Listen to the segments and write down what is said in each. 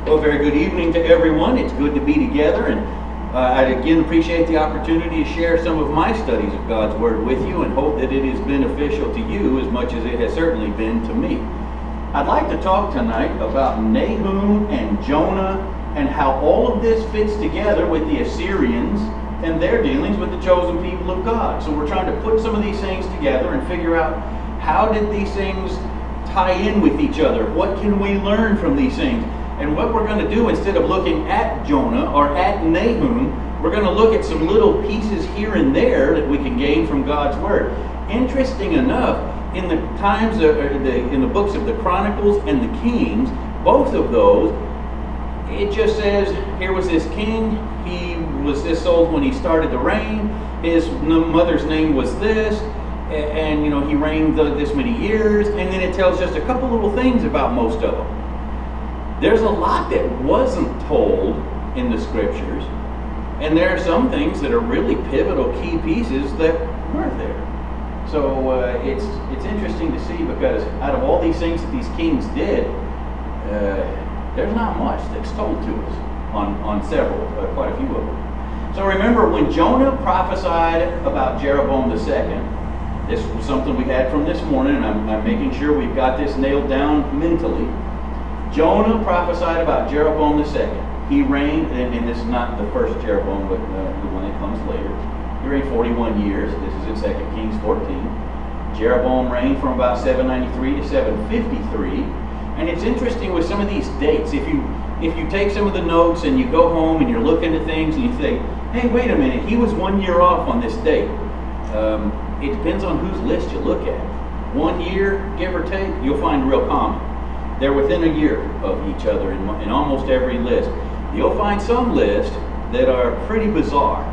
Well, very good evening to everyone. It's good to be together, and I again appreciate the opportunity to share some of my studies of God's Word with you and hope that it is beneficial to you as much as it has certainly been to me. I'd like to talk tonight about Nahum and Jonah and how all of this fits together with the Assyrians and their dealings with the chosen people of God. So we're trying to put some of these things together and figure out how did these things tie in with each other? What can we learn from these things? And what we're going to do, instead of looking at Jonah or at Nahum, we're going to look at some little pieces here and there that we can gain from God's Word. Interesting enough, in the times in the books of the Chronicles and the Kings, both of those, it just says, here was this king, he was this old when he started to reign, his mother's name was this, and you know, he reigned this many years, and then it tells just a couple little things about most of them. There's a lot that wasn't told in the scriptures, and there are some things that are really pivotal key pieces that weren't there. So it's interesting to see, because out of all these things that these kings did, there's not much that's told to us on several, quite a few of them. So remember, when Jonah prophesied about Jeroboam II, this was something we had from this morning, and I'm making sure we've got this nailed down mentally. Jonah prophesied about Jeroboam II. He reigned, and this is not the first Jeroboam, but the one that comes later. He reigned 41 years. This is in 2 Kings 14. Jeroboam reigned from about 793 to 753. And it's interesting with some of these dates. If you take some of the notes and you go home and you're looking at things and you think, hey, wait a minute, he was 1 year off on this date. It depends on whose list you look at. 1 year, give or take, you'll find real common. They're within a year of each other in almost every list. You'll find some lists that are pretty bizarre.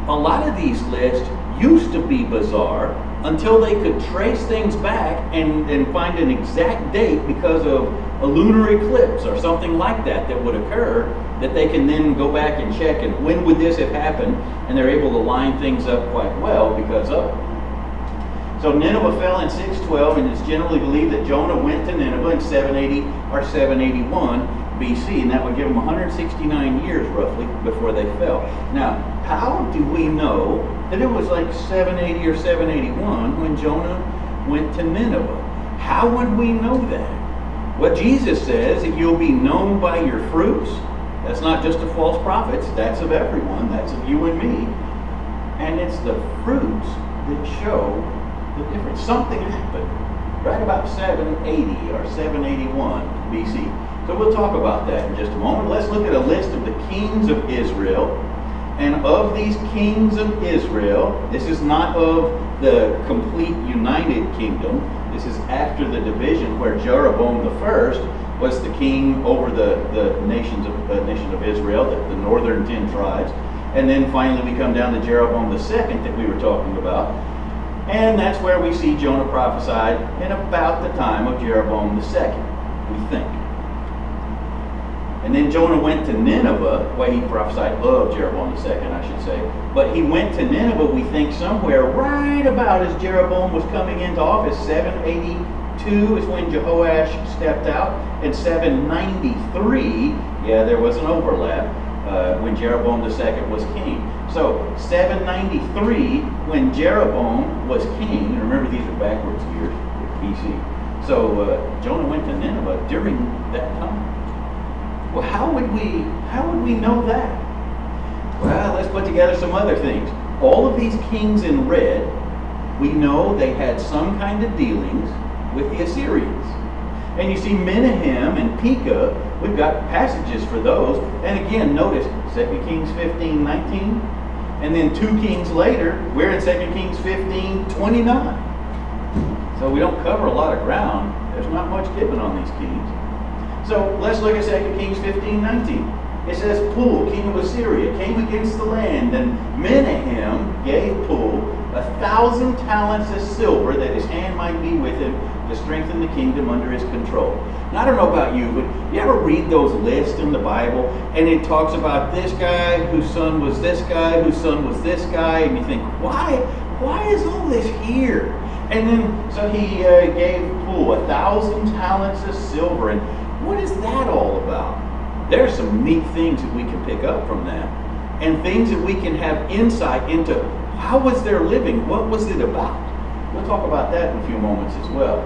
A lot of these lists used to be bizarre until they could trace things back and find an exact date because of a lunar eclipse or something like that that would occur, that they can then go back and check and when would this have happened, and they're able to line things up quite well because of it. So Nineveh fell in 612, and it's generally believed that Jonah went to Nineveh in 780 or 781 BC, and that would give them 169 years roughly before they fell. Now, how do we know that it was like 780 or 781 when Jonah went to Nineveh? How would we know that? Well, Jesus says that you'll be known by your fruits. That's not just of false prophets, that's of everyone, that's of you and me. And it's the fruits that show the difference. Something happened right about 780 or 781 BC. So we'll talk about that in just a moment. Let's look at a list of the kings of Israel. And of these kings of Israel, this is not of the complete united kingdom. This is after the division where Jeroboam I was the king over the nation of Israel, the northern 10 tribes. And then finally we come down to Jeroboam II that we were talking about. And that's where we see Jonah prophesied in about the time of Jeroboam II, we think. And then Jonah went to Nineveh, well, he prophesied of Jeroboam II, I should say. But he went to Nineveh, we think, somewhere right about as Jeroboam was coming into office. 782 is when Jehoash stepped out, and 793, yeah, there was an overlap, when Jeroboam II was king. So 793, when Jeroboam was king, and remember these are backwards years, BC. So Jonah went to Nineveh during that time. Well, how would we know that? Well, let's put together some other things. All of these kings in red, we know they had some kind of dealings with the Assyrians. And you see Menahem and Pekah, we've got passages for those. And again, notice 2 Kings 15:19. And then 2 kings later, we're in 2 Kings 15:29. So we don't cover a lot of ground. There's not much given on these kings. So let's look at 2 Kings 15:19. It says, Pul, king of Assyria, came against the land, and Menahem gave Pul 1,000 talents of silver that his hand might be with him to strengthen the kingdom under his control. Now, I don't know about you, but you ever read those lists in the Bible, and it talks about this guy whose son was this guy, whose son was this guy, and you think, why is all this here? And then, so he gave Pul 1,000 talents of silver, and what is that all about? There's some neat things that we can pick up from that, and things that we can have insight into. How was their living? What was it about? We'll talk about that in a few moments as well.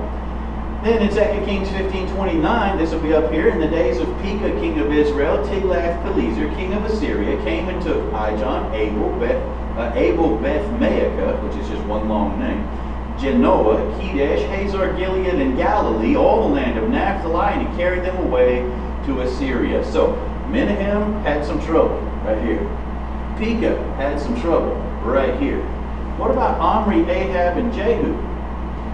Then in 2 Kings 15:29, this will be up here, in the days of Pekah, king of Israel, Tiglath-Pileser, king of Assyria, came and took Ijon, Abel Beth-Maacah, which is just one long name, Genoa, Kedesh, Hazar, Gilead, and Galilee, all the land of Naphtali, and he carried them away to Assyria. So Menahem had some trouble right here. Pekah had some trouble right here. What about Omri, Ahab, and Jehu?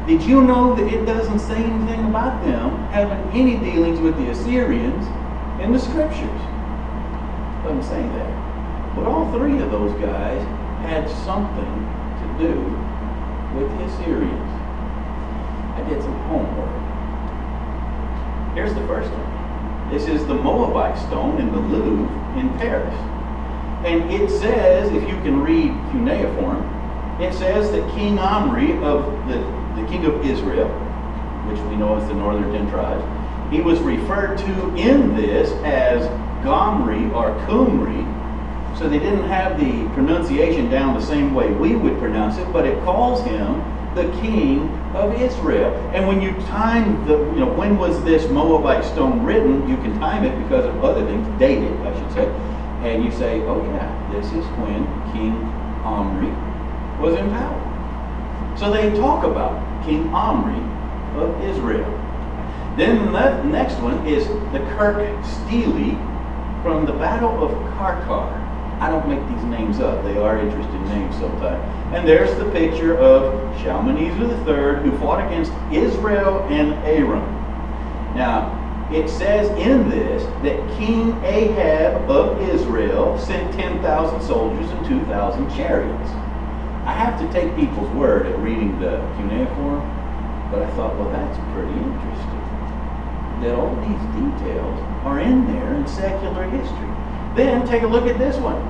Did you know that it doesn't say anything about them having any dealings with the Assyrians in the scriptures? Doesn't say that. But all three of those guys had something to do with the Assyrians. I did some homework. Here's the first one. This is the Moabite stone in the Louvre in Paris. And it says, if you can read cuneiform, it says that King Omri of the king of Israel, which we know as the northern 10 tribes, he was referred to in this as Gomri or Kumri. So they didn't have the pronunciation down the same way we would pronounce it, but it calls him the king of Israel. And when you time the, when was this Moabite stone written, you can time it because of other things, date it, I should say. And you say, oh yeah, this is when King Omri was in power. So they talk about King Omri of Israel. Then the next one is the Kirk Steele from the Battle of Karkar. I don't make these names up. They are interesting names sometimes. And there's the picture of Shalmaneser III, who fought against Israel and Aram. Now, it says in this that King Ahab of Israel sent 10,000 soldiers and 2,000 chariots. I have to take people's word at reading the cuneiform, but I thought, well, that's pretty interesting, that all these details are in there in secular history. Then take a look at this one.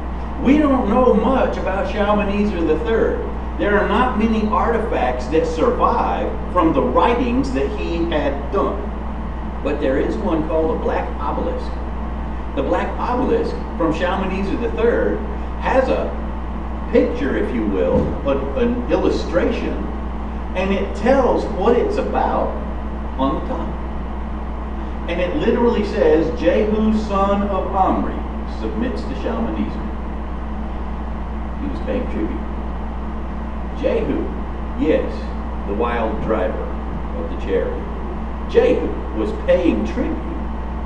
We don't know much about Shalmaneser III. There are not many artifacts that survive from the writings that he had done. But there is one called a black obelisk. The black obelisk from Shalmaneser III has a picture, if you will, an illustration, and it tells what it's about on the top. And it literally says, Jehu, son of Omri, submits to Shalmaneser. He was paying tribute. Jehu, yes, the wild driver of the chariot. Jehu was paying tribute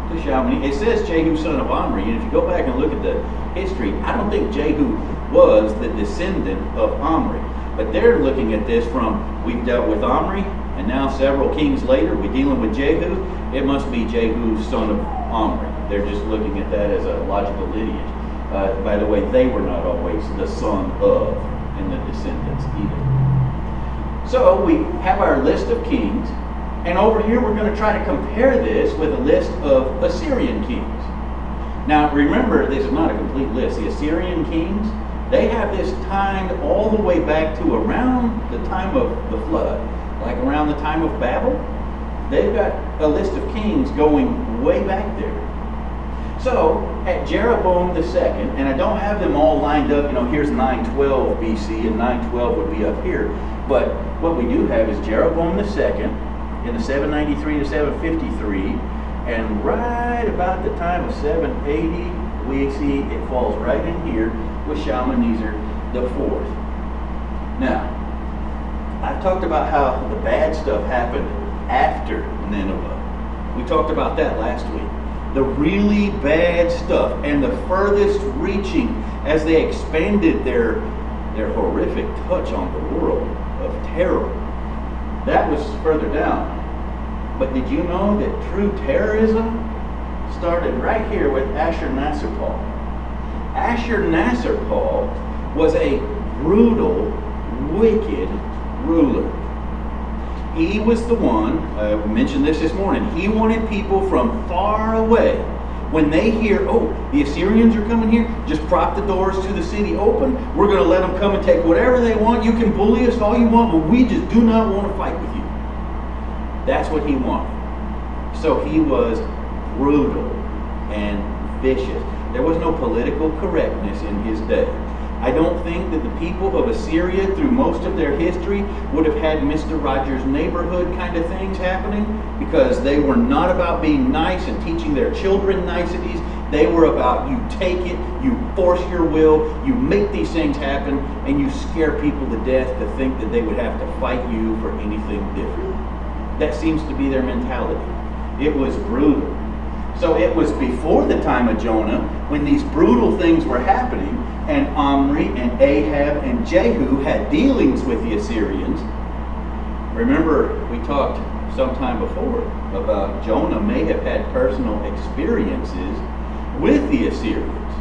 to Shalmaneser. It says Jehu, son of Omri, and if you go back and look at the history, I don't think Jehu was the descendant of Omri. But they're looking at this from, we've dealt with Omri, and now several kings later, we're dealing with Jehu. It must be Jehu, son of Omri. They're just looking at that as a logical lineage. By the way, they were not always the son of and the descendants either. So we have our list of kings, and over here we're going to try to compare this with a list of Assyrian kings. Now remember, this is not a complete list. The Assyrian kings, they have this timed all the way back to around the time of the flood, like around the time of Babel. They've got a list of kings going way back there. So at Jeroboam II, and I don't have them all lined up, here's 912 BC and 912 would be up here, but what we do have is Jeroboam II in the 793 to 753, and right about the time of 780, we see it falls right in here with Shalmaneser IV. Now, I've talked about how the bad stuff happened after Nineveh. We talked about that last week. The really bad stuff and the furthest reaching as they expanded their horrific touch on the world of terror. That was further down. But did you know that true terrorism started right here with Ashur-nasir-pal? Ashur-nasir-pal was a brutal, wicked ruler. He was the one, we mentioned this morning, he wanted people from far away. When they hear, oh, the Assyrians are coming here, just prop the doors to the city open. We're going to let them come and take whatever they want. You can bully us all you want, but we just do not want to fight with you. That's what he wanted. So he was brutal and vicious. There was no political correctness in his day. I don't think that the people of Assyria, through most of their history, would have had Mr. Rogers' neighborhood kind of things happening, because they were not about being nice and teaching their children niceties. They were about, you take it, you force your will, you make these things happen, and you scare people to death to think that they would have to fight you for anything different. That seems to be their mentality. It was brutal. So it was before the time of Jonah, when these brutal things were happening, and Omri and Ahab and Jehu had dealings with the Assyrians. Remember, we talked sometime before about Jonah may have had personal experiences with the Assyrians,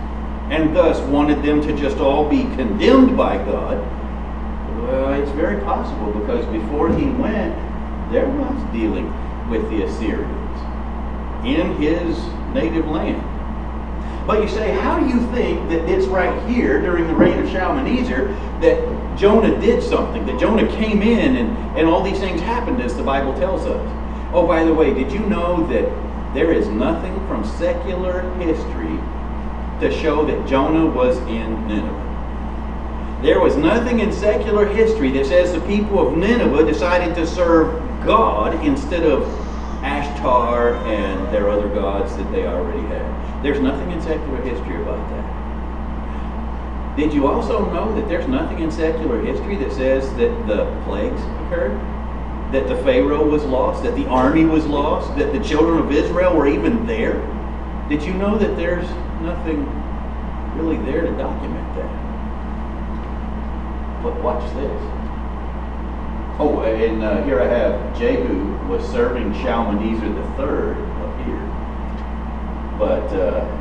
and thus wanted them to just all be condemned by God. Well, it's very possible, because before he went, there was dealing with the Assyrians in his native land. But you say, how do you think that it's right here during the reign of Shalmaneser that Jonah did something, that Jonah came in and all these things happened as the Bible tells us? Oh, by the way, did you know that there is nothing from secular history to show that Jonah was in Nineveh? There was nothing in secular history that says the people of Nineveh decided to serve God instead of Ashtar and their other gods that they already had. There's nothing in secular history about that. Did you also know that there's nothing in secular history that says that the plagues occurred? That the Pharaoh was lost? That the army was lost? That the children of Israel were even there? Did you know that there's nothing really there to document that? But watch this. Oh, and here I have Jehu was serving Shalmaneser III up here. But,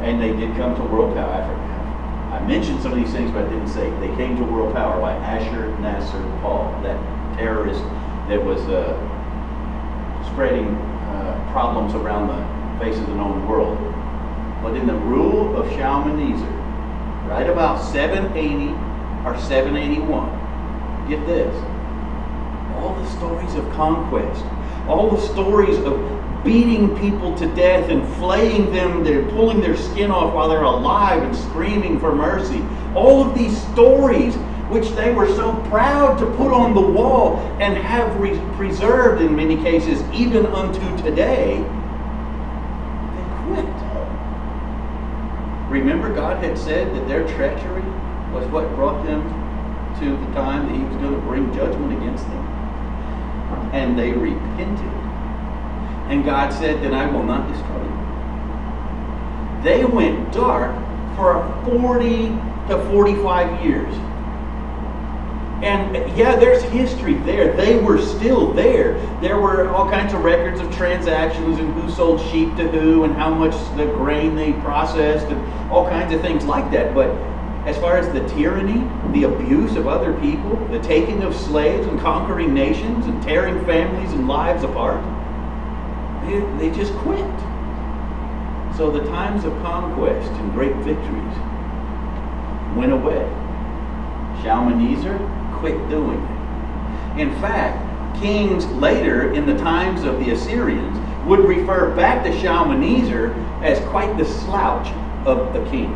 and they did come to world power. I mentioned some of these things, but I didn't say. They came to world power by Ashur Nasser Paul, that terrorist that was spreading problems around the face of the known world. But in the rule of Shalmaneser, right about 780 or 781, get this, all the stories of conquest, all the stories of beating people to death and flaying them, they're pulling their skin off while they're alive and screaming for mercy. All of these stories which they were so proud to put on the wall and have preserved in many cases even unto today, they quit. Remember, God had said that their treachery was what brought them to the time that he was going to bring judgment against them. And they repented. And God said, then I will not destroy you. They went dark for 40 to 45 years. And yeah, there's history there. They were still there. There were all kinds of records of transactions and who sold sheep to who and how much the grain they processed and all kinds of things like that. But as far as the tyranny, the abuse of other people, the taking of slaves and conquering nations and tearing families and lives apart, they just quit. So the times of conquest and great victories went away. Shalmaneser quit doing it. In fact, kings later in the times of the Assyrians would refer back to Shalmaneser as quite the slouch of the king.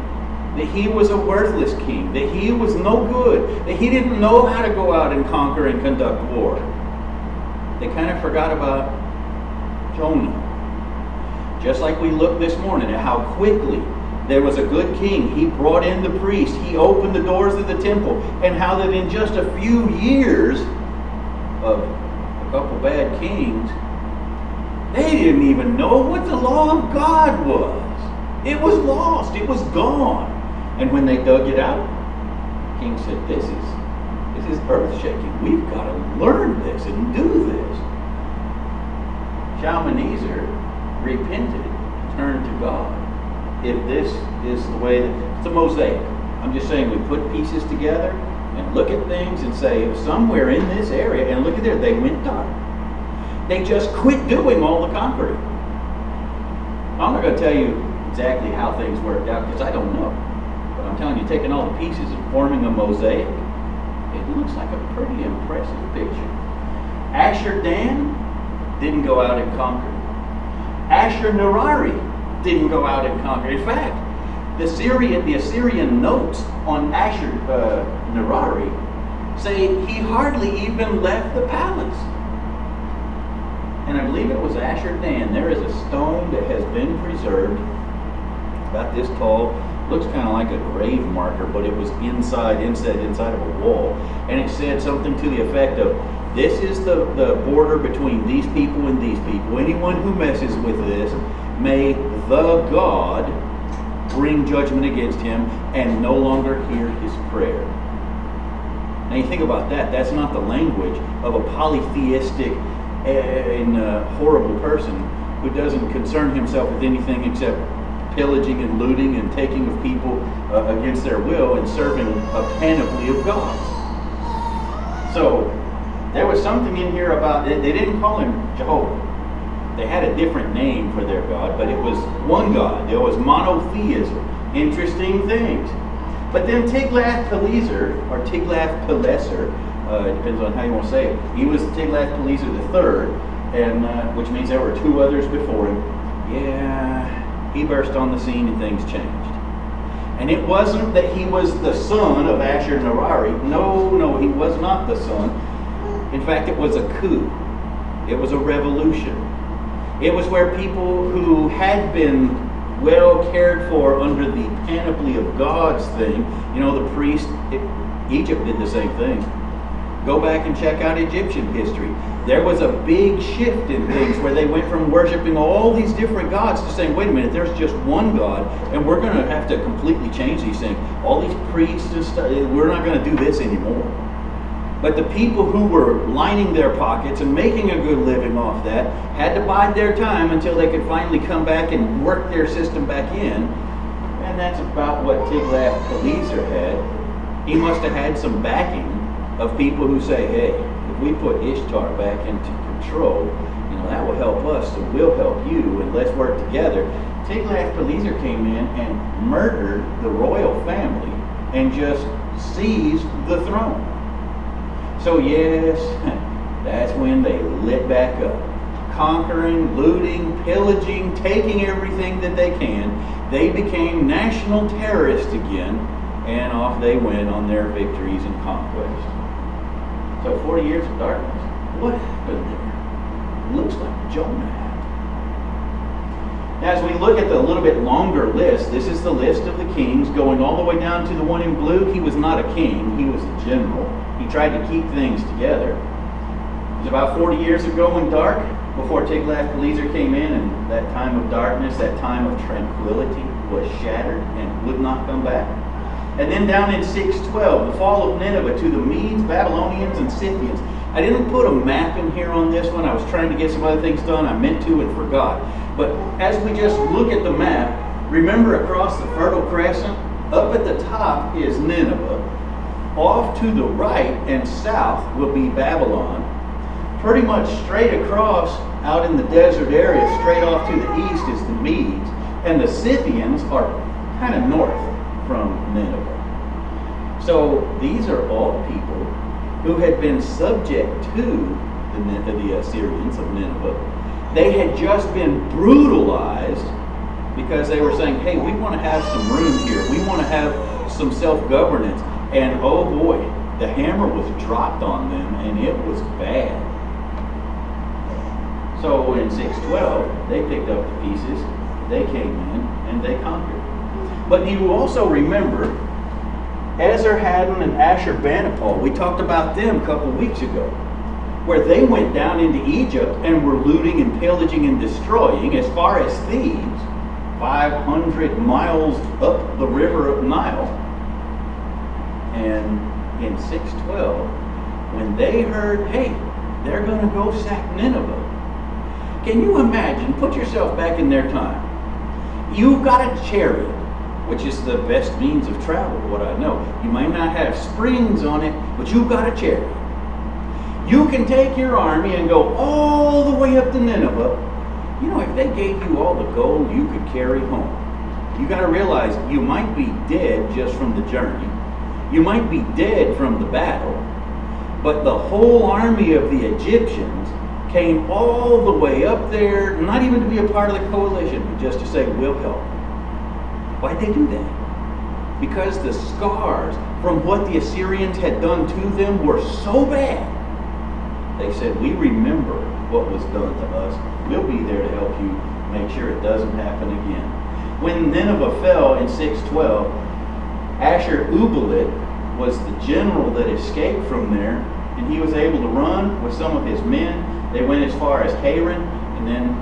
That he was a worthless king, that he was no good, that he didn't know how to go out and conquer and conduct war. They kind of forgot about Jonah. Just like we looked this morning at how quickly there was a good king. He brought in the priest. He opened the doors of the temple. And how that in just a few years of a couple bad kings, they didn't even know what the law of God was. It was lost. It was gone. And when they dug it out, the king said, this is earth-shaking. We've got to learn this and do this. Shalmaneser repented, turned to God. If this is the way that it's a mosaic. I'm just saying we put pieces together and look at things and say somewhere in this area, and look at there, they went dark. They just quit doing all the conquering. I'm not going to tell you exactly how things worked out because I don't know. But I'm telling you, taking all the pieces and forming a mosaic, it looks like a pretty impressive picture. Ashur Dan didn't go out and conquer. Ashur Nerari didn't go out and conquer. In fact, The Assyrian notes on Ashur-Nerari say he hardly even left the palace. And I believe it was Ashur-Dan. There is a stone that has been preserved, about this tall, looks kind of like a grave marker, but it was inside of a wall. And it said something to the effect of, this is the border between these people and these people. Anyone who messes with this, may the God bring judgment against him and no longer hear his prayer. Now you think about that. That's not the language of a polytheistic and horrible person who doesn't concern himself with anything except pillaging and looting and taking of people against their will and serving a panoply of gods. So there was something in here about, they didn't call him Jehovah. They had a different name for their God, but it was one God. There was monotheism. Interesting things. But then Tiglath-Pileser, or Tiglath-Pileser, it depends on how you want to say it. He was Tiglath-Pileser III, and which means there were two others before him. Yeah, he burst on the scene and things changed. And it wasn't that he was the son of Ashur-Nerari. No, he was not the son. In fact, it was a coup. It was a revolution. It was where people who had been well cared for under the panoply of gods thing, you know, the priest, Egypt did the same thing. Go back and check out Egyptian history. There was a big shift in things where they went from worshiping all these different gods to saying, wait a minute, there's just one God, and we're going to have to completely change these things. All these priests and stuff, we're not going to do this anymore. But the people who were lining their pockets and making a good living off that had to bide their time until they could finally come back and work their system back in. And that's about what Tiglath-Pileser had. He must have had some backing of people who say, hey, if we put Ishtar back into control, you know, that will help us, so we'll help you, and let's work together. Tiglath-Pileser came in and murdered the royal family and just seized the throne. So yes, that's when they lit back up. Conquering, looting, pillaging, taking everything that they can. They became national terrorists again, and off they went on their victories and conquests. So 40 years of darkness. What happened there? Looks like Jonah happened. Now as we look at the little bit longer list, this is the list of the kings going all the way down to the one in blue. He was not a king, he was a general. He tried to keep things together. It was about 40 years ago in dark, before Tiglath-Pileser came in, and that time of darkness, that time of tranquility was shattered and would not come back. And then down in 612, the fall of Nineveh to the Medes, Babylonians, and Scythians. I didn't put a map in here on this one. I was trying to get some other things done. I meant to and forgot. But as we just look at the map, remember across the Fertile Crescent, up at the top is Nineveh. Off to the right and south will be Babylon. Pretty much straight across out in the desert area, straight off to the east is the Medes. And the Scythians are kind of north from Nineveh. So these are all people who had been subject to the Assyrians of Nineveh. They had just been brutalized because they were saying, hey, we want to have some room here. We want to have some self-governance. And oh boy, the hammer was dropped on them and it was bad. So in 612, they picked up the pieces, they came in, and they conquered. But you also remember Esarhaddon and Ashurbanipal. We talked about them a couple weeks ago, where they went down into Egypt and were looting and pillaging and destroying as far as Thebes, 500 miles up the river of Nile. And in 612, when they heard, hey, they're going to go sack Nineveh. Can you imagine, put yourself back in their time. You've got a chariot, which is the best means of travel, what I know. You might not have springs on it, but you've got a chariot. You can take your army and go all the way up to Nineveh. You know, if they gave you all the gold you could carry home, you got to realize you might be dead just from the journey. You might be dead from the battle, but the whole army of the Egyptians came all the way up there, not even to be a part of the coalition, but just to say, we'll help. Why'd they do that? Because the scars from what the Assyrians had done to them were so bad. They said, we remember what was done to us. We'll be there to help you make sure it doesn't happen again. When Nineveh fell in 612, Ashur-uballit was the general that escaped from there, and he was able to run with some of his men. They went as far as Haran, and then,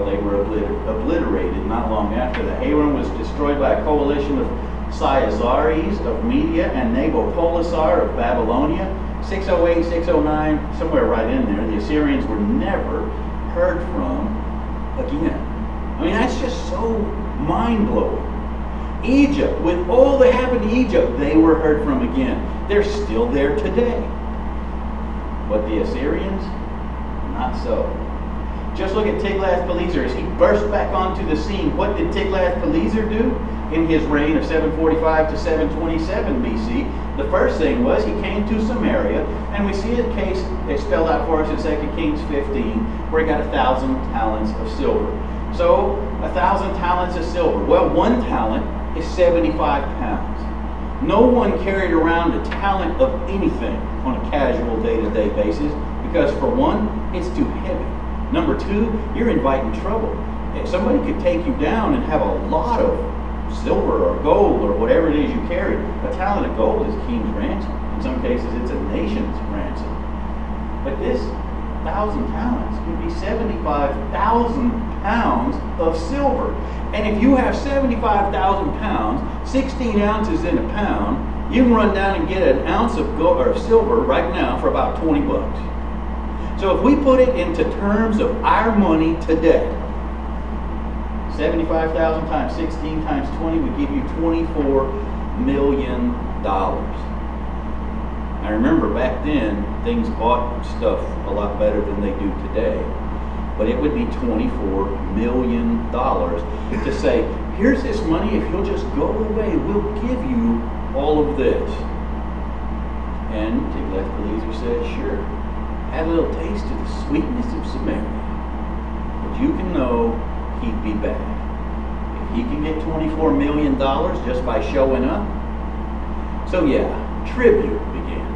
they were obliterated not long after that. Haran was destroyed by a coalition of Syazares of Media and Nabopolassar of Babylonia. 608, 609, somewhere right in there, the Assyrians were never heard from again. I mean, that's just so mind-blowing. Egypt, with all that happened to Egypt, they were heard from again. They're still there today. But the Assyrians, not so. Just look at Tiglath-Pileser. As he burst back onto the scene, what did Tiglath-Pileser do in his reign of 745 to 727 BC? The first thing was he came to Samaria, and we see a case they spelled out for us in 2 Kings 15, where he got 1,000 talents of silver. So 1,000 talents of silver. Well, 1 talent is 75 pounds. No one carried around a talent of anything on a casual day-to-day basis because, for one, it's too heavy. Number two, you're inviting trouble. If somebody could take you down and have a lot of silver or gold or whatever it is you carry. A talent of gold is a king's ransom. In some cases, it's a nation's ransom. But this 1,000 talents would be 75,000 pounds of silver. And if you have 75,000 pounds, 16 ounces in a pound, you can run down and get an ounce of gold or silver right now for about 20 bucks. So if we put it into terms of our money today, 75,000 times 16 times 20 would give you $24 million. I remember back then, things bought stuff a lot better than they do today. But it would be $24 million to say, here's this money, if you'll just go away, we'll give you all of this. And Tiglath-Pileser said, sure, have a little taste of the sweetness of Samaria. But you can know he'd be back. If he can get $24 million just by showing up. So yeah, tribute began.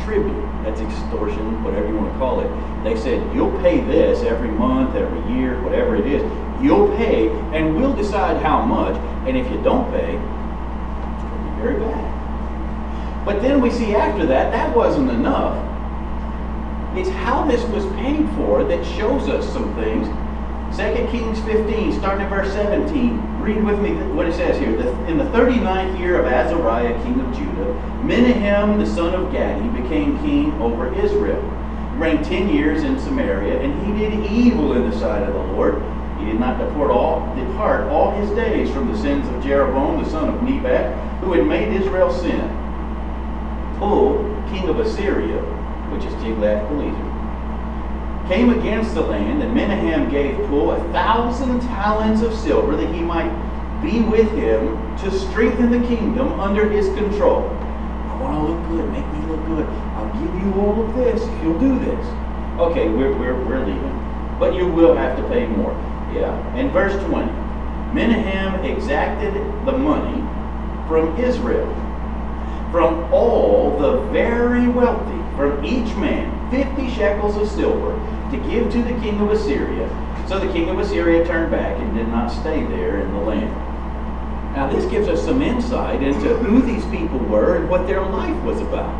Tribute, that's extortion, whatever you want to call it. They said, you'll pay this every month, every year, whatever it is. You'll pay, and we'll decide how much. And if you don't pay, it's going to be very bad. But then we see after that, that wasn't enough. It's how this was paid for that shows us some things. 2 Kings 15, starting at verse 17. Read with me what it says here. In the 39th year of Azariah, king of Judah, Menahem, the son of Gadi, became king over Israel. He reigned 10 years in Samaria, and he did evil in the sight of the Lord. He did not depart all his days from the sins of Jeroboam, the son of Nebat, who had made Israel sin. Pul, king of Assyria, which is Tiglath-Pileser, came against the land, and Menahem gave Pul 1,000 talents of silver that he might be with him to strengthen the kingdom under his control. I want to look good, make me look good. I'll give you all of this if you'll do this. Okay, we're leaving. But you will have to pay more. Yeah. And verse 20. Menahem exacted the money from Israel, from all the very wealthy, from each man 50 shekels of silver, to give to the king of Assyria. So the king of Assyria turned back and did not stay there in the land. Now this gives us some insight into who these people were and what their life was about.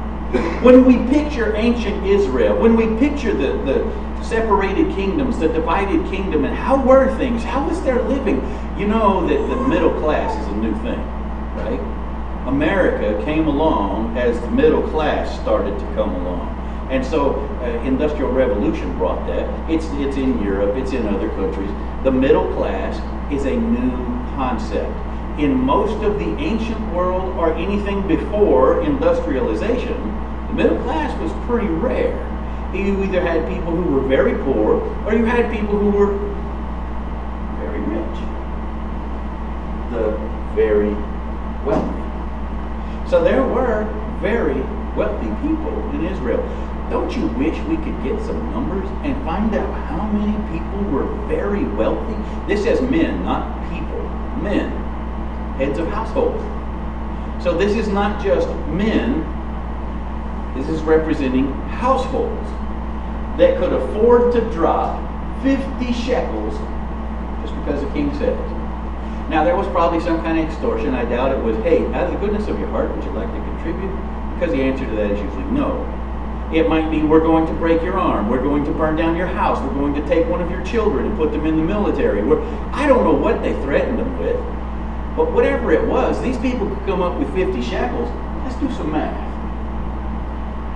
When we picture ancient Israel, when we picture the separated kingdoms, the divided kingdom, and how were things, how was their living? You know that the middle class is a new thing, right? America came along as the middle class started to come along. And so Industrial Revolution brought that. It's in Europe, it's in other countries. The middle class is a new concept. In most of the ancient world or anything before industrialization, the middle class was pretty rare. You either had people who were very poor or you had people who were very rich. The very wealthy. So there were very wealthy people in Israel. Don't you wish we could get some numbers and find out how many people were very wealthy? This says men, not people. Men. heads of households. So this is not just men, this is representing households that could afford to drop 50 shekels just because the king said it. Now there was probably some kind of extortion. I doubt it was, hey, out of the goodness of your heart, would you like to contribute? Because the answer to that is usually no. It might be, we're going to break your arm, we're going to burn down your house, we're going to take one of your children and put them in the military. I don't know what they threatened them with, but whatever it was, these people could come up with 50 shekels. Let's do some math.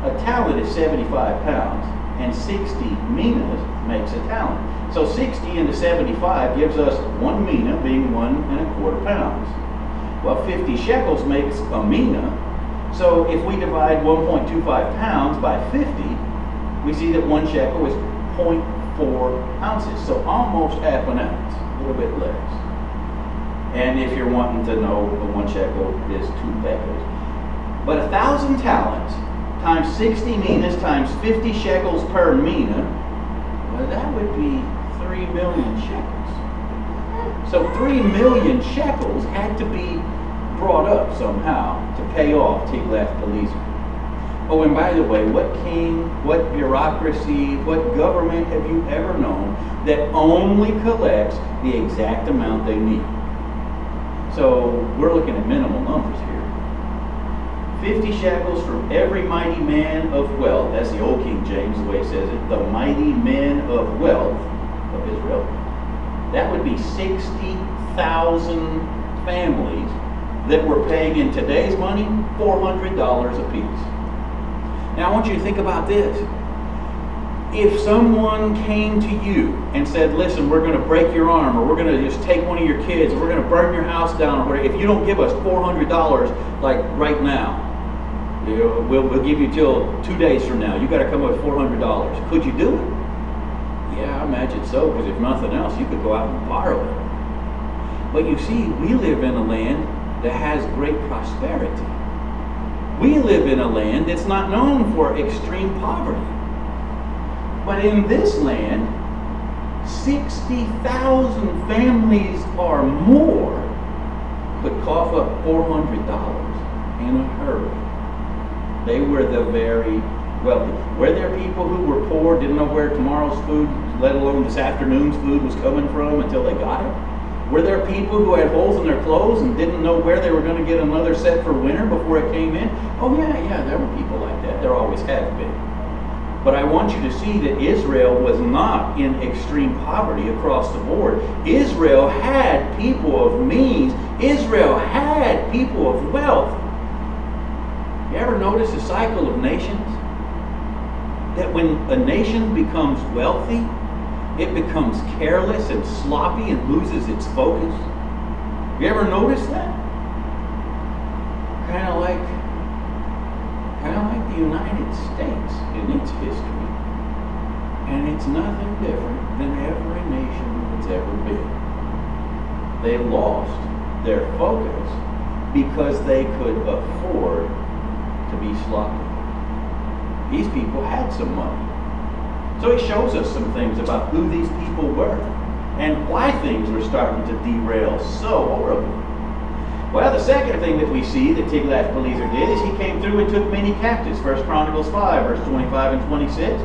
A talent is 75 pounds, and 60 minas makes a talent. So 60 into 75 gives us 1 mina, being 1¼ pounds. Well, 50 shekels makes a mina. So if we divide 1.25 pounds by 50, we see that 1 shekel is 0.4 ounces. So almost half an ounce, a little bit less. And if you're wanting to know, the 1 shekel is 2 shekels. But 1,000 talents times 60 minas times 50 shekels per mina, well, that would be 3 million shekels. So 3 million shekels had to be brought up somehow to pay off Tiglath-Pileser. Oh, and by the way, what king, what bureaucracy, what government have you ever known that only collects the exact amount they need? So we're looking at minimal numbers here. 50 shekels from every mighty man of wealth. That's the old King James, the way it says it. The mighty men of wealth of Israel. That would be 60,000 families that were paying, in today's money, $400 a piece. Now I want you to think about this. If someone came to you and said, listen, we're going to break your arm, or we're going to just take one of your kids, or we're going to burn your house down, or whatever, if you don't give us $400 like right now, we'll give you till 2 days from now. You got to come up with $400. Could you do it? Yeah, I imagine so, because if nothing else, you could go out and borrow it. But you see, we live in a land that has great prosperity. We live in a land that's not known for extreme poverty. But in this land, 60,000 families or more could cough up $400 in a hurry. They were the very wealthy. Were there people who were poor, didn't know where tomorrow's food, let alone this afternoon's food, was coming from until they got it? Were there people who had holes in their clothes and didn't know where they were going to get another set for winter before it came in? Oh yeah, there were people like that. There always have been. But I want you to see that Israel was not in extreme poverty across the board. Israel had people of means. Israel had people of wealth. You ever notice the cycle of nations? That when a nation becomes wealthy, it becomes careless and sloppy and loses its focus. You ever notice that? Kind of like the United States in its history. And it's nothing different than every nation that's ever been. They lost their focus because they could afford to be sloppy. These people had some money. So he shows us some things about who these people were and why things were starting to derail so horribly. Well, the second thing that we see that Tiglath-Pileser did is he came through and took many captives. 1 Chronicles 5, verse 25 and 26.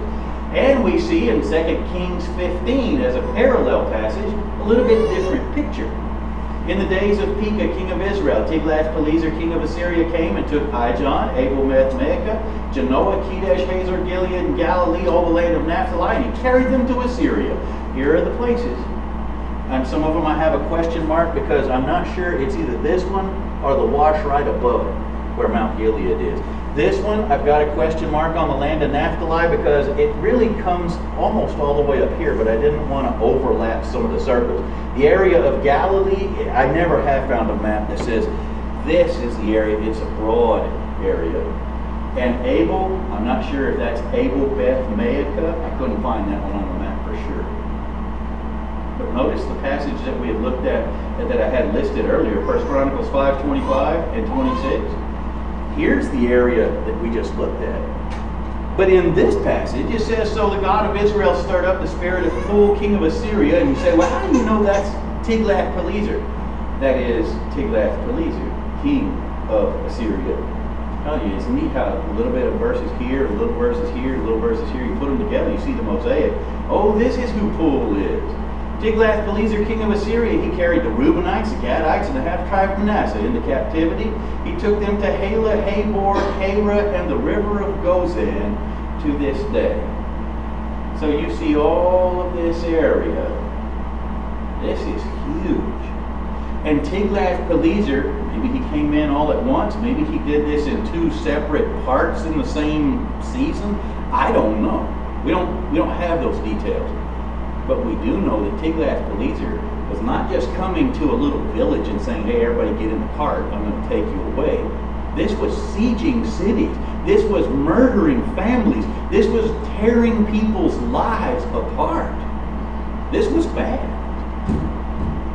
And we see in 2 Kings 15, as a parallel passage, a little bit different picture. In the days of Pekah, king of Israel, Tiglath-Pileser, king of Assyria, came and took Ijon, Abel-Beth-maachah, Genoa, Kedesh, Hazor, Gilead, and Galilee, all the land of Naphtali, and he carried them to Assyria. Here are the places. And some of them I have a question mark because I'm not sure it's either this one or the wash right above it, where Mount Gilead is. This one, I've got a question mark on the land of Naphtali because it really comes almost all the way up here, but I didn't want to overlap some of the circles. The area of Galilee, I never have found a map that says this is the area. It's a broad area. And Abel, I'm not sure if that's Abel-Beth-maachah. I couldn't find that one on the map for sure. But notice the passage that we had looked at, that I had listed earlier, 1 Chronicles 5, 25 and 26. Here's the area that we just looked at. But in this passage, it says, so the God of Israel stirred up the spirit of Pul, king of Assyria. And you say, well, how do you know that's Tiglath-Pileser? That is Tiglath-Pileser, king of Assyria. Oh, yeah, it's neat how a little bit of verses here, a little verses here, a little verses here, you put them together, you see the mosaic. Oh, this is who Pul is. Tiglath-Pileser, king of Assyria, he carried the Reubenites, the Gadites, and the half-tribe of Manasseh into captivity. He took them to Halah, Habor, Hara, and the river of Gozan to this day. So you see all of this area. This is huge. And Tiglath-Pileser, maybe he came in all at once. Maybe he did this in two separate parts in the same season. I don't know. We don't have those details. But we do know that Tiglath-Pileser was not just coming to a little village and saying, hey, everybody get in the cart, I'm going to take you away. This was sieging cities. This was murdering families. This was tearing people's lives apart. This was bad.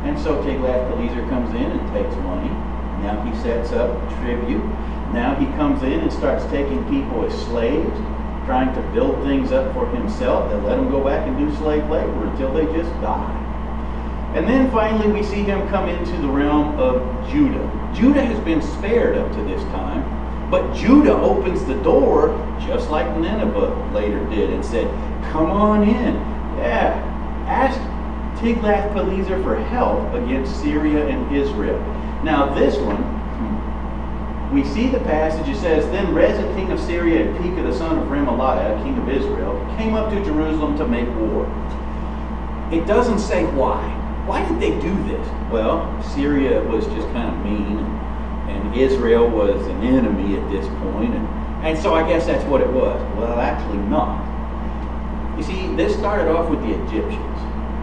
And so Tiglath-Pileser comes in and takes money. Now he sets up tribute. Now he comes in and starts taking people as slaves, trying to build things up for himself, and let them go back and do slave labor until they just die. And then finally we see him come into the realm of Judah. Judah has been spared up to this time, but Judah opens the door just like Nineveh later did and said, come on in. Yeah, ask Tiglath-Pileser for help against Syria and Israel. Now this one, we see the passage, it says, then Rezin, king of Syria, and Pekah, the son of Remaliah, king of Israel, came up to Jerusalem to make war. It doesn't say why. Why did they do this? Well, Syria was just kind of mean, and Israel was an enemy at this point, and so I guess that's what it was. Well, actually not. You see, this started off with the Egyptians.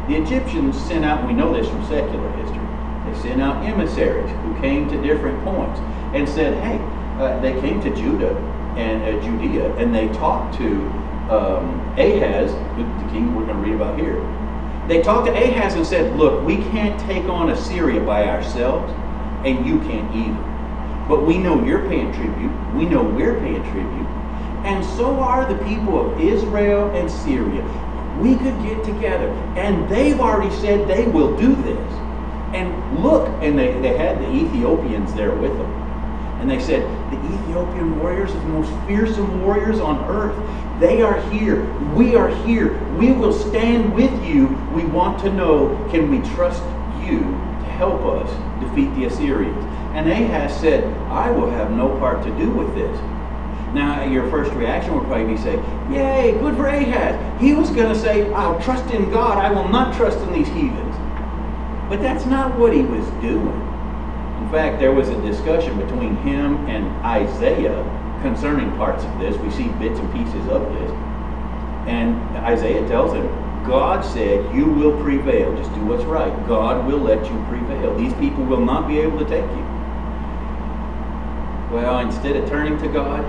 The Egyptians sent out, we know this from secular history, they sent out emissaries who came to different points and said, hey, they came to Judah and Judea, and they talked to Ahaz, the king we're going to read about here. They talked to Ahaz and said, look, we can't take on Assyria by ourselves, and you can't either. But we know you're paying tribute. We know we're paying tribute. And so are the people of Israel and Syria. We could get together. And they've already said they will do this. And look, and they had the Ethiopians there with them. And they said, the Ethiopian warriors are the most fearsome warriors on earth. They are here. We are here. We will stand with you. We want to know, can we trust you to help us defeat the Assyrians? And Ahaz said, I will have no part to do with this. Now, your first reaction would probably be say, yay, good for Ahaz. He was going to say, I'll trust in God. I will not trust in these heathens. But that's not what he was doing. In fact, there was a discussion between him and Isaiah concerning parts of this. We see bits and pieces of this. And Isaiah tells him, God said, you will prevail. Just do what's right. God will let you prevail. These people will not be able to take you. Well, instead of turning to God,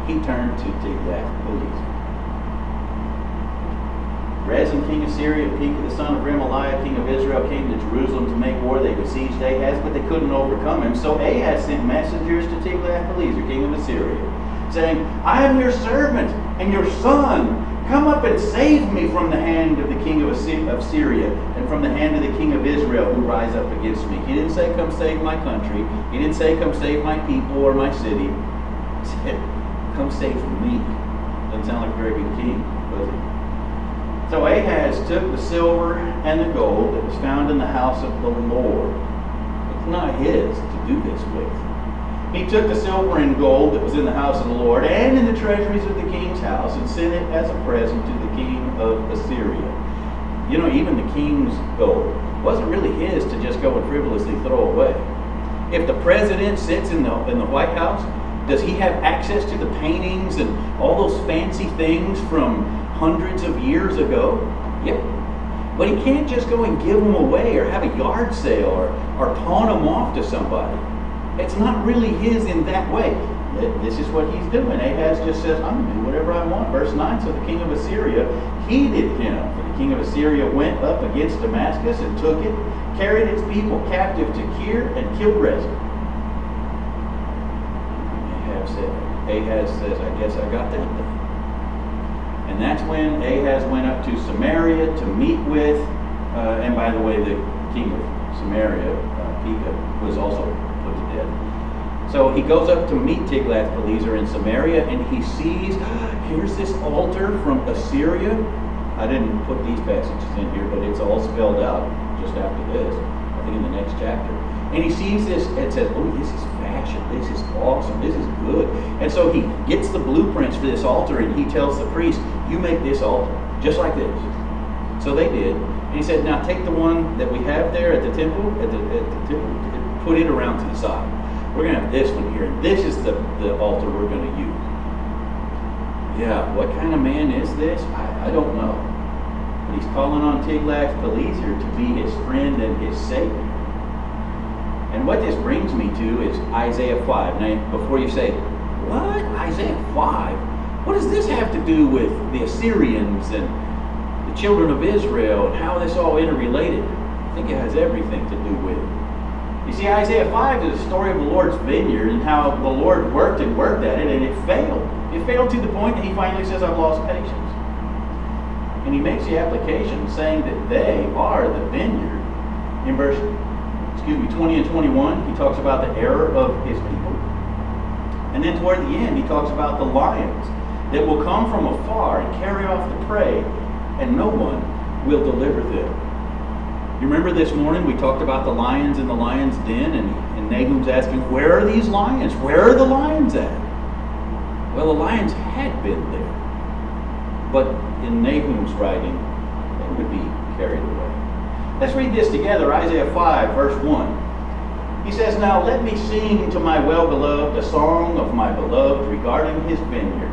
he turned to Tiglath-Pileser. Rezin, king of Syria, and Pekah, the son of Remaliah, king of Israel, came to Jerusalem to make war. They besieged Ahaz, but they couldn't overcome him. So Ahaz sent messengers to Tiglath-Pileser, king of Assyria, saying, I am your servant and your son. Come up and save me from the hand of the king of Syria and from the hand of the king of Israel who rise up against me. He didn't say, come save my country. He didn't say, come save my people or my city. He said, come save me. Doesn't sound like a very good king, does it? So Ahaz took the silver and the gold that was found in the house of the Lord. It's not his to do this with. He took the silver and gold that was in the house of the Lord and in the treasuries of the king's house and sent it as a present to the king of Assyria. You know, even the king's gold wasn't really his to just go and frivolously throw away. If the president sits in the White House, does he have access to the paintings and all those fancy things from hundreds of years ago? Yep. But he can't just go and give them away or have a yard sale or pawn them off to somebody. It's not really his in that way. This is what he's doing. Ahaz just says, I'm going to do whatever I want. Verse 9, so the king of Assyria heeded him. For the king of Assyria went up against Damascus and took it, carried its people captive to Kir, and killed Rezin. Ahaz says, I guess I got that thing. And that's when Ahaz went up to Samaria to meet with And by the way, the king of Samaria, Pekah, was also put to death. So he goes up to meet Tiglath-Pileser in Samaria, and he sees, here's this altar from Assyria. I didn't put these passages in here, but it's all spelled out just after this, I think in the next chapter. And he sees this and says, oh, this is fashion, this is awesome, this is good. And so he gets the blueprints for this altar, and he tells the priest, you make this altar, just like this. So they did. And he said, now take the one that we have there at the temple, put it around to the side. We're going to have this one here, and this is the altar we're going to use. Yeah, what kind of man is this? I don't know. But he's calling on Tiglath-Pileser to be his friend and his savior. And what this brings me to is Isaiah 5. Now, before you say, what? Isaiah 5? What does this have to do with the Assyrians and the children of Israel and how this all interrelated? I think it has everything to do with it. You see, Isaiah 5 is the story of the Lord's vineyard and how the Lord worked at it, and it failed. It failed to the point that he finally says, I've lost patience. And he makes the application saying that they are the vineyard. In verse 20 and 21, he talks about the error of his people. And then toward the end, he talks about the lions that will come from afar and carry off the prey, and no one will deliver them. You remember this morning we talked about the lions in the lion's den, and Nahum's asking, where are these lions? Where are the lions at? Well, the lions had been there, but in Nahum's writing, they would be carried away. Let's read this together, Isaiah 5, verse 1. He says, now let me sing to my well-beloved a song of my beloved regarding his vineyard.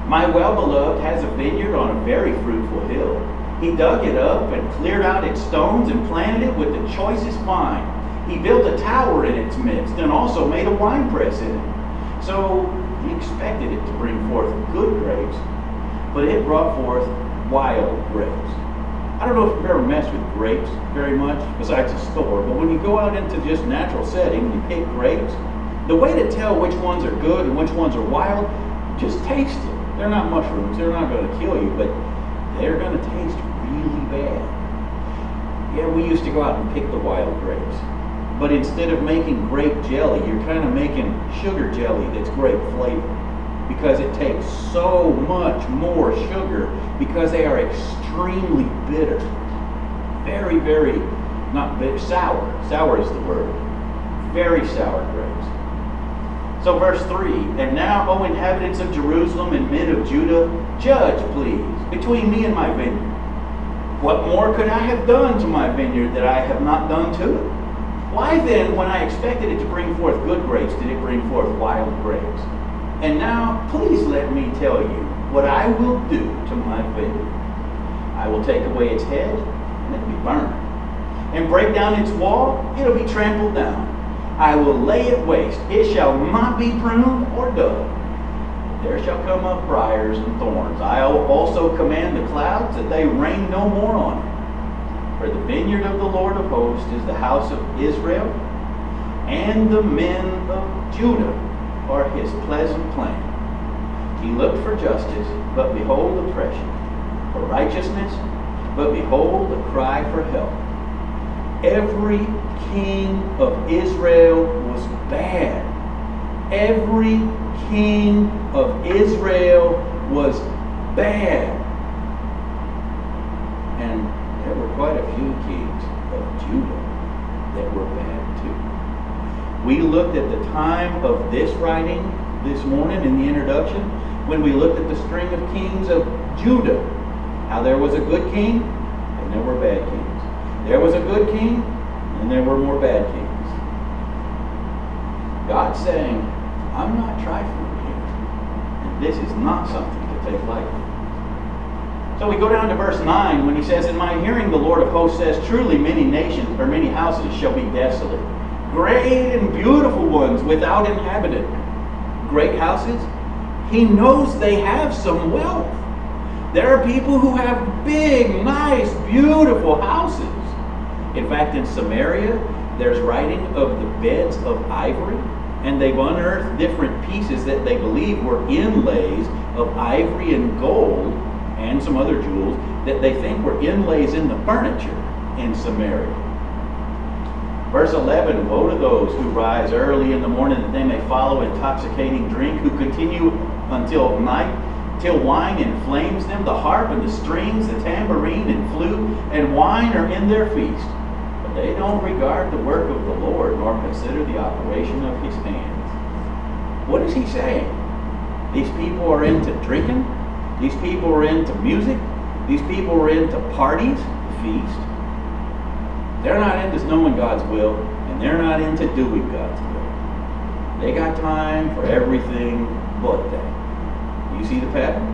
My well-beloved has a vineyard on a very fruitful hill. He dug it up and cleared out its stones and planted it with the choicest vine. He built a tower in its midst and also made a winepress in it. So he expected it to bring forth good grapes, but it brought forth wild grapes. I don't know if you've ever messed with grapes very much, besides the store, but when you go out into just natural setting and you pick grapes, the way to tell which ones are good and which ones are wild, just taste it. They're not mushrooms, they're not going to kill you, but they're going to taste really bad. Yeah, we used to go out and pick the wild grapes. But instead of making grape jelly, you're kind of making sugar jelly that's grape flavored. Because it takes so much more sugar because they are extremely bitter. Very, very, not bitter, sour. Sour is the word. Very sour grapes. So verse 3, and now, O inhabitants of Jerusalem and men of Judah, judge, please, between me and my vineyard. What more could I have done to my vineyard that I have not done to it? Why then, when I expected it to bring forth good grapes, did it bring forth wild grapes? And now, please let me tell you what I will do to my vineyard. I will take away its head, and it will be burned. And break down its wall, it will be trampled down. I will lay it waste. It shall not be pruned or dug. There shall come up briars and thorns. I will also command the clouds that they rain no more on it. For the vineyard of the Lord of hosts is the house of Israel, and the men of Judah are his pleasant plan. He looked for justice, but behold oppression. For righteousness, but behold a cry for help. Every king of Israel was bad. Every king of Israel was bad. And there were quite a few kings of Judah that were bad too. We looked at the time of this writing this morning in the introduction when we looked at the string of kings of Judah. How there was a good king and there were bad kings. There was a good king and there were more bad kings. God's saying, I'm not trifling here. And this is not something to take lightly. So we go down to verse 9 when he says, in my hearing the Lord of hosts says, truly many nations or many houses shall be desolate. Great and beautiful ones without inhabitant. Great houses. He knows they have some wealth. There are people who have big, nice, beautiful houses. In fact, in Samaria, there's writing of the beds of ivory, and they've unearthed different pieces that they believe were inlays of ivory and gold and some other jewels that they think were inlays in the furniture. in Samaria. Verse 11, woe to those who rise early in the morning that they may follow intoxicating drink, who continue until night, till wine inflames them, the harp and the strings, the tambourine and flute, and wine are in their feast. But they don't regard the work of the Lord, nor consider the operation of his hands. What is he saying? These people are into drinking. These people are into music. These people are into parties, feast. They're not into knowing God's will, and they're not into doing God's will. They got time for everything but that. Do you see the pattern?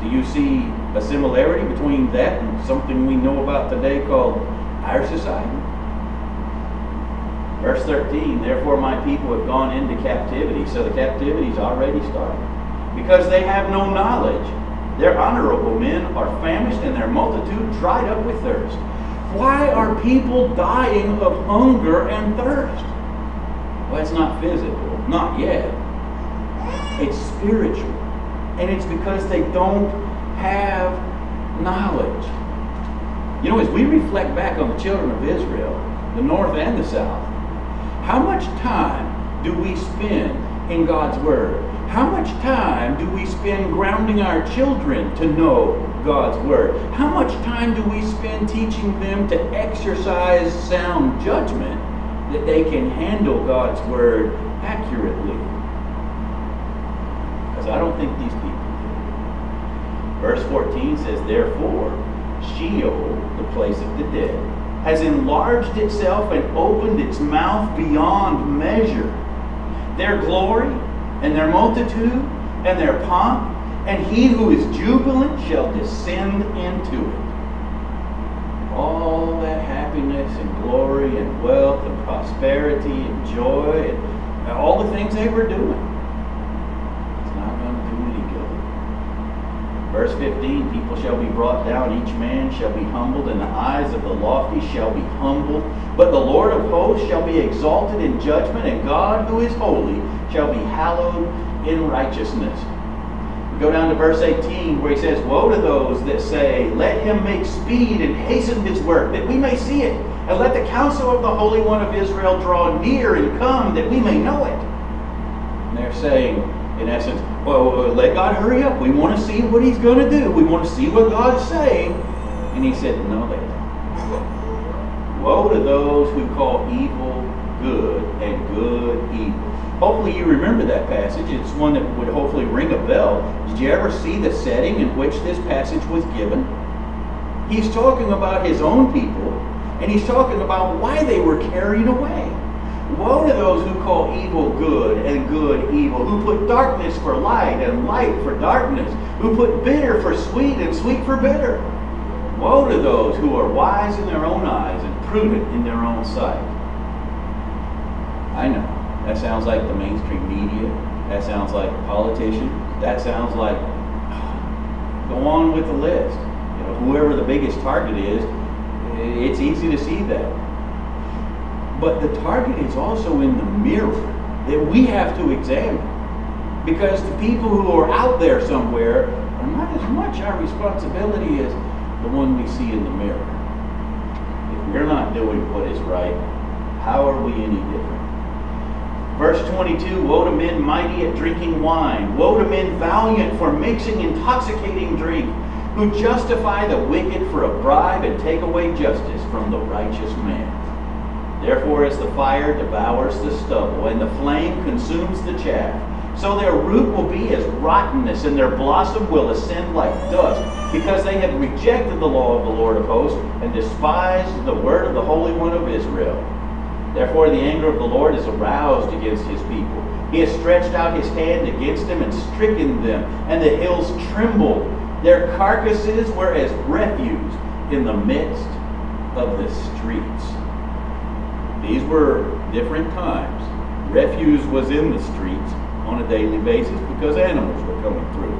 Do you see a similarity between that and something we know about today called our society? Verse 13, therefore my people have gone into captivity. So the captivity's already started. Because they have no knowledge. Their honorable men are famished, and their multitude dried up with thirst. Why are people dying of hunger and thirst? Well, it's not physical, not yet. It's spiritual. And it's because they don't have knowledge. You know, as we reflect back on the children of Israel, the north and the south, how much time do we spend in God's Word? How much time do we spend grounding our children to know God's Word? How much time do we spend teaching them to exercise sound judgment that they can handle God's Word accurately? Because I don't think these people do. Verse 14 says, therefore, Sheol, the place of the dead, has enlarged itself and opened its mouth beyond measure. Their glory and their multitude and their pomp, and he who is jubilant shall descend into it. All that happiness and glory and wealth and prosperity and joy and all the things they were doing, it's not going to do any good. Verse 15, people shall be brought down, each man shall be humbled, and the eyes of the lofty shall be humbled. But the Lord of hosts shall be exalted in judgment, and God who is holy shall be hallowed in righteousness. We go down to verse 18 where he says, woe to those that say, let him make speed and hasten his work, that we may see it. And let the counsel of the Holy One of Israel draw near and come, that we may know it. And they're saying, in essence, well, let God hurry up. We want to see what he's going to do. We want to see what God's saying. And he said, no, they don't. Woe to those who call evil good and good evil. Hopefully you remember that passage. It's one that would hopefully ring a bell. Did you ever see the setting in which this passage was given? He's talking about his own people, and he's talking about why they were carried away. Woe to those who call evil good and good evil, who put darkness for light and light for darkness, who put bitter for sweet and sweet for bitter. Woe to those who are wise in their own eyes and prudent in their own sight. I know. That sounds like the mainstream media. That sounds like politicians. That sounds like, go on with the list. You know, whoever the biggest target is, it's easy to see that. But the target is also in the mirror that we have to examine. Because the people who are out there somewhere are not as much our responsibility as the one we see in the mirror. If we're not doing what is right, how are we any different? Verse 22, woe to men mighty at drinking wine. Woe to men valiant for mixing intoxicating drink, who justify the wicked for a bribe and take away justice from the righteous man. Therefore as the fire devours the stubble, and the flame consumes the chaff, so their root will be as rottenness, and their blossom will ascend like dust, because they have rejected the law of the Lord of hosts, and despised the word of the Holy One of Israel. Therefore the anger of the Lord is aroused against his people. He has stretched out his hand against them and stricken them, and the hills trembled. Their carcasses were as refuse in the midst of the streets. These were different times. Refuse was in the streets on a daily basis because animals were coming through.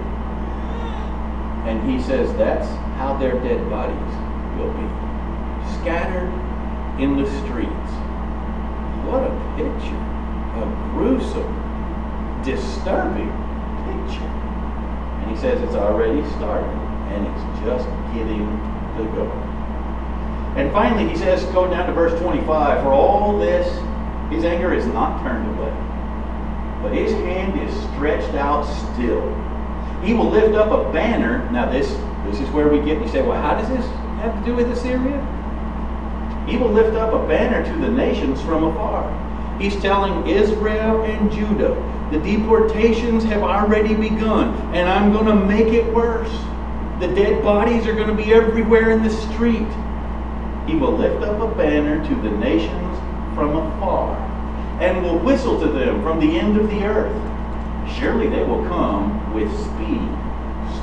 And he says that's how their dead bodies will be. Scattered in the streets. What a picture. A gruesome, disturbing picture. And he says it's already started, and it's just getting to go. And finally he says, go down to verse 25, for all this, his anger is not turned away, but his hand is stretched out still. He will lift up a banner. Now this is where we get, you say, well, how does this have to do with Assyria? He will lift up a banner to the nations from afar. He's telling Israel and Judah, the deportations have already begun, and I'm going to make it worse. The dead bodies are going to be everywhere in the street. He will lift up a banner to the nations from afar, and will whistle to them from the end of the earth. Surely they will come with speed,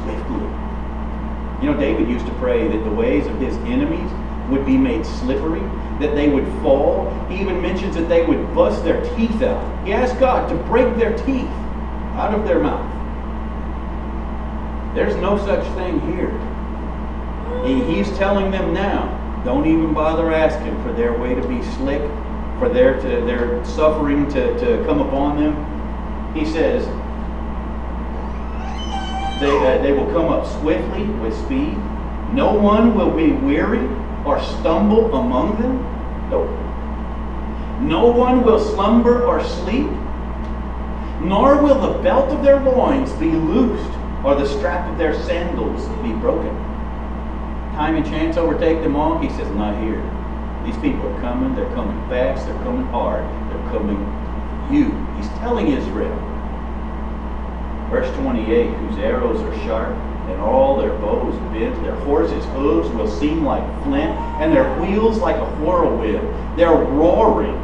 swiftly. You know, David used to pray that the ways of his enemies would be made slippery, that they would fall. He even mentions that they would bust their teeth out. He asked God to break their teeth out of their mouth. There's no such thing here. He's telling them now, don't even bother asking for their way to be slick, for their suffering to come upon them. He says, they will come up swiftly with speed. No one will be weary or stumble among them. Nope. No one will slumber or sleep, nor will the belt of their loins be loosed, or the strap of their sandals be broken. Time and chance overtake them all. He says, not here. These people are coming. They're coming fast. They're coming hard. They're coming for you. He's telling Israel. Verse 28, whose arrows are sharp, and all their bows bent. Their horses' hooves will seem like flint, and their wheels like a whirlwind. Their roaring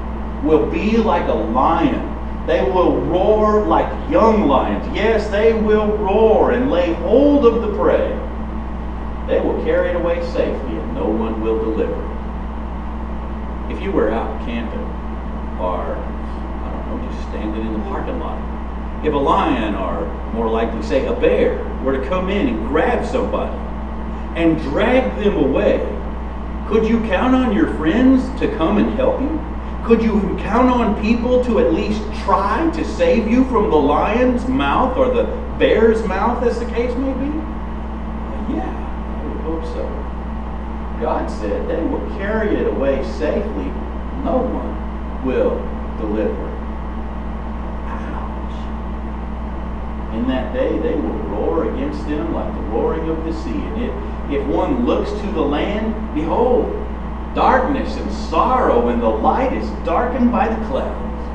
will be like a lion. They will roar like young lions. Yes, they will roar and lay hold of the prey. They will carry it away safely, and no one will deliver it. If you were out camping, or, I don't know, just standing in the parking lot, if a lion, or more likely say a bear, were to come in and grab somebody and drag them away, could you count on your friends to come and help you? Could you count on people to at least try to save you from the lion's mouth or the bear's mouth, as the case may be? Yeah, I would hope so. God said they will carry it away safely. No one will deliver it. In that day they will roar against them like the roaring of the sea. And if one looks to the land, behold, darkness and sorrow, and the light is darkened by the clouds.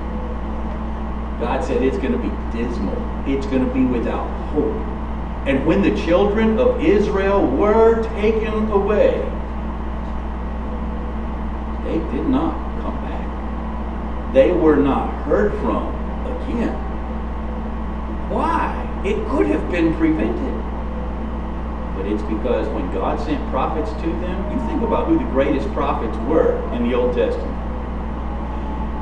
God said it's going to be dismal. It's going to be without hope. And when the children of Israel were taken away, they did not come back. They were not heard from again. Why? It could have been prevented. But it's because when God sent prophets to them, you think about who the greatest prophets were in the Old Testament.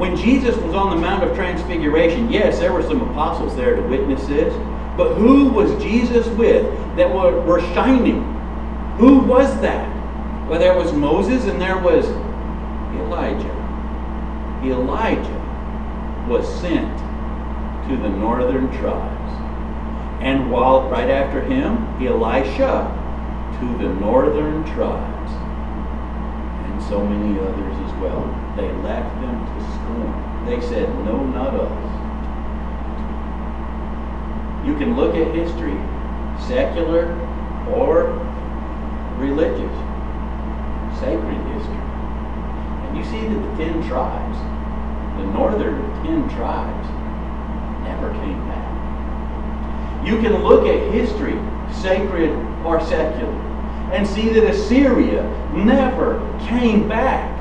When Jesus was on the Mount of Transfiguration, yes, there were some apostles there to witness this, but who was Jesus with that were shining? Who was that? Well, there was Moses and there was Elijah. Elijah was sent to the northern tribes. And while right after him, Elisha to the northern tribes. And so many others as well. They laughed them to scorn. They said, no, not us. You can look at history, secular or religious, sacred history. And you see that the 10 tribes, the northern 10 tribes, never came back. You can look at history, sacred or secular, and see that Assyria never came back.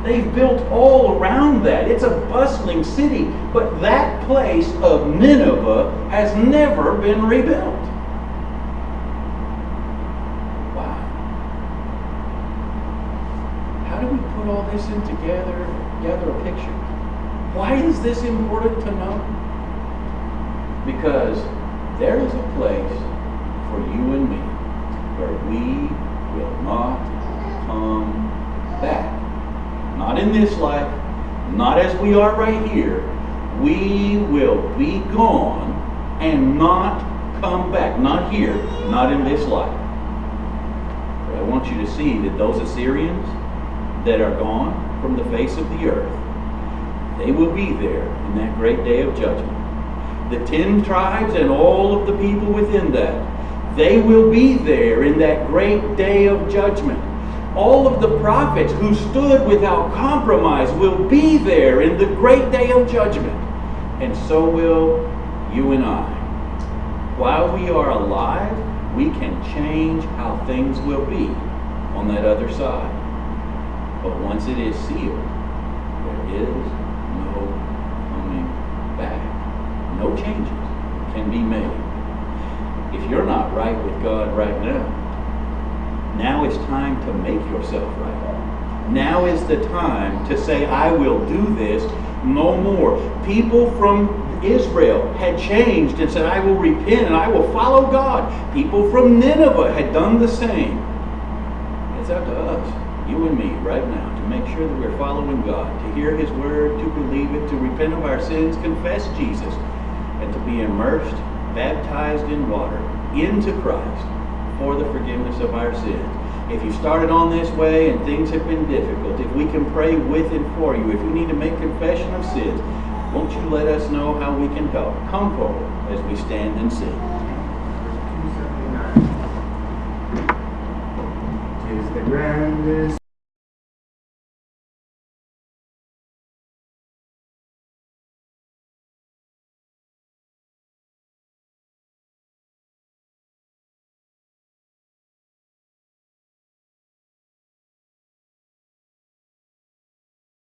They've built all around that. It's a bustling city, but that place of Nineveh has never been rebuilt. Wow. How do we put all this in together a picture? Why is this important to know? Because there is a place for you and me where we will not come back. Not in this life, not as we are right here. We will be gone and not come back. Not here, not in this life. But I want want you to see that those Assyrians that are gone from the face of the earth, they will be there in that great day of judgment. The 10 tribes and all of the people within that, they will be there in that great day of judgment. All of the prophets who stood without compromise will be there in the great day of judgment. And so will you and I. While we are alive, we can change how things will be on that other side. But once it is sealed, there is no coming back. No changes can be made. If you're not right with God right now is time to make yourself right. Now is the time to say, I will do this no more. People from Israel had changed and said, I will repent and I will follow God. People from Nineveh had done the same. It's up to us, you and me, right now, to make sure that we're following God, to hear His word, to believe it, to repent of our sins, confess Jesus, and to be immersed, baptized in water, into Christ for the forgiveness of our sins. If you started on this way and things have been difficult, if we can pray with and for you, if you need to make confession of sins, won't you let us know how we can help? Come forward as we stand and sing. 'Tis the grandest